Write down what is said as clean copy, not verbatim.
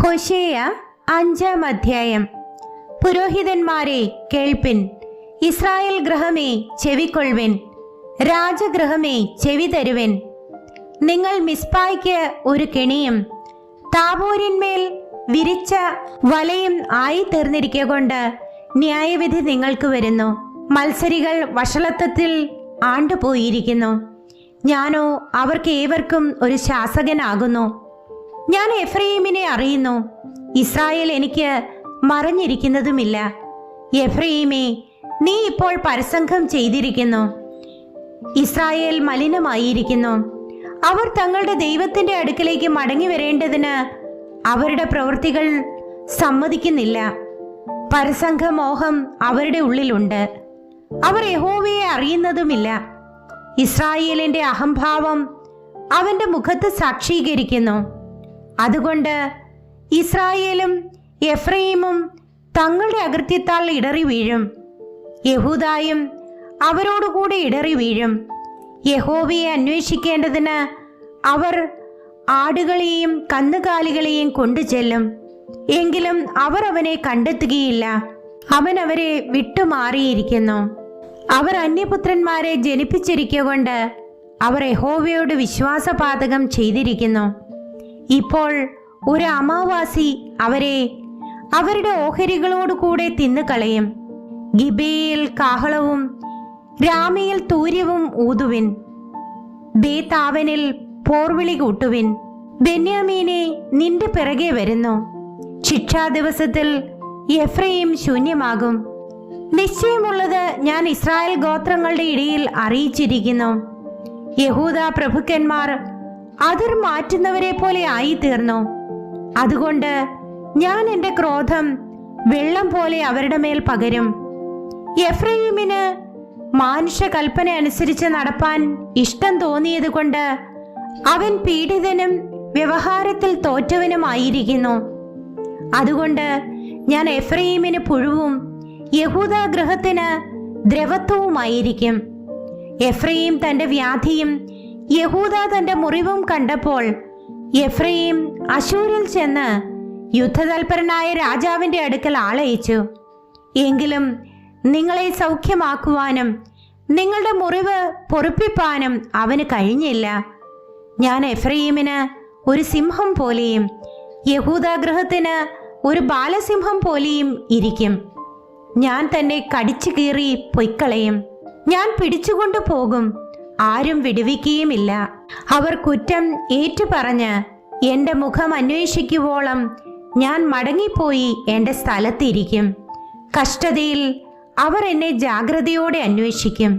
ഹോശേയ 5-ാം അധ്യായം. പുരോഹിതന്മാരെ കേൾപ്പിൻ, ഇസ്രായേൽ ഗൃഹമേ ചെവിക്കൊൾവിൻ, രാജഗൃഹമേ ചെവി തരുവിൻ. നിങ്ങൾ മിസ്പായ്ക്ക് ഒരു കെണിയും താബോരിന്മേൽ വിരിച്ച വലയും ആയി തീർന്നിരിക്കൊണ്ട് ന്യായവിധി നിങ്ങൾക്ക് വരുന്നു. മത്സരികൾ വഷളത്വത്തിൽ ആണ്ടുപോയിരിക്കുന്നു. ഞാനോ അവർക്ക് ഏവർക്കും ഒരു ശാസകനാകുന്നു. ഞാൻ എഫ്രയീമിനെ അറിയുന്നു, ഇസ്രായേൽ എനിക്ക് മറഞ്ഞിരിക്കുന്നതുമില്ല. എഫ്രയീമേ, നീ ഇപ്പോൾ പരസംഗം ചെയ്തിരിക്കുന്നു. ഇസ്രായേൽ മലിനമായിരിക്കുന്നു. അവർ തങ്ങളുടെ ദൈവത്തിന്റെ അടുക്കലേക്ക് മടങ്ങി വരേണ്ടതിന് അവരുടെ പ്രവൃത്തികൾ സമ്മതിക്കുന്നില്ല. പരസംഗമോഹം അവരുടെ ഉള്ളിലുണ്ട്. അവർ യഹോവയെ അറിയുന്നതുമില്ല. ഇസ്രായേലിന്റെ അഹംഭാവം അവന്റെ മുഖത്ത് സാക്ഷീകരിക്കുന്നു. അതുകൊണ്ട് ഇസ്രായേലും എഫ്രയീമും തങ്ങളുടെ അകൃത്യത്താൽ ഇടറി വീഴും. യഹൂദായും അവരോടുകൂടെ ഇടറി വീഴും. യഹോവയെ അന്വേഷിക്കേണ്ടതിന് അവർ ആടുകളെയും കന്നുകാലികളെയും കൊണ്ടുചെല്ലും. എങ്കിലും അവർ അവനെ കണ്ടെത്തുകയില്ല. അവൻ അവരെ വിട്ടുമാറിയിരിക്കുന്നു. അവർ അന്യപുത്രന്മാരെ ജനിപ്പിച്ചിരിക്കൊണ്ട് അവർ യഹോവയോട് വിശ്വാസപാതകം ചെയ്തിരിക്കുന്നു. ഇപ്പോൾ ഒരു അമാവാസി അവരെ അവരുടെ ഓഹരികളോടുകൂടെ തിന്നുകളയും. ഗിബെയിൽ കാഹളവും രാമയിൽ തൂര്യവും ഊതുവിൻ. ബേതാവനിൽ പോർവിളി കൂട്ടുവിൻ. ബെന്യാമീനെ, നിന്റെ പിറകെ വരുന്നു. ശിക്ഷാ ദിവസത്തിൽ എഫ്രയീം ശൂന്യമാകും. നിശ്ചയമുള്ളത് ഞാൻ ഇസ്രായേൽ ഗോത്രങ്ങളുടെ ഇടയിൽ അറിയിച്ചിരിക്കുന്നു. യഹൂദ പ്രഭുക്കന്മാർ അതിർ മാറ്റുന്നവരെ പോലെ ആയിത്തീർന്നു. അതുകൊണ്ട് ഞാൻ എൻ്റെ ക്രോധം വെള്ളം പോലെ അവരുടെ മേൽ പകരും. എഫ്രയീമിന് മാനുഷ കൽപ്പന അനുസരിച്ച് നടപ്പാൻ ഇഷ്ടം തോന്നിയത് കൊണ്ട് അവൻ പീഡിതനും വ്യവഹാരത്തിൽ തോറ്റവനുമായിരിക്കുന്നു. അതുകൊണ്ട് ഞാൻ എഫ്രയീമിന് പുഴുവും യഹൂദ ഗൃഹത്തിന് ദ്രവത്വവുമായിരിക്കും. എഫ്രയീം തന്റെ വ്യാധിയും യഹൂദ തന്റെ മുറിവും കണ്ടപ്പോൾ എഫ്രയീം അശൂരിൽ ചെന്ന് യുദ്ധതൽപരനായ രാജാവിന്റെ അടുക്കൽ ആളയച്ചു. എങ്കിലും നിങ്ങളെ സൗഖ്യമാക്കുവാനും നിങ്ങളുടെ മുറിവ് പൊറുപ്പിപ്പാനും അവന് കഴിഞ്ഞില്ല. ഞാൻ എഫ്രയീമിന് ഒരു സിംഹം പോലെയും യഹൂദ ഗൃഹത്തിന് ഒരു ബാലസിംഹം പോലെയും ഇരിക്കും. ഞാൻ തന്നെ കടിച്ചു കീറി പൊയ്ക്കളയും. ഞാൻ പിടിച്ചുകൊണ്ടു പോകും, ആരും വിടുവിക്കുകയുമില്ല. അവർ കുറ്റം ഏറ്റുപറഞ്ഞ് എൻ്റെ മുഖം അന്വേഷിക്കുവോളം ഞാൻ മടങ്ങിപ്പോയി എൻ്റെ സ്ഥലത്തിരിക്കും. കഷ്ടതയിൽ അവർ എന്നെ ജാഗ്രതയോടെ അന്വേഷിക്കും.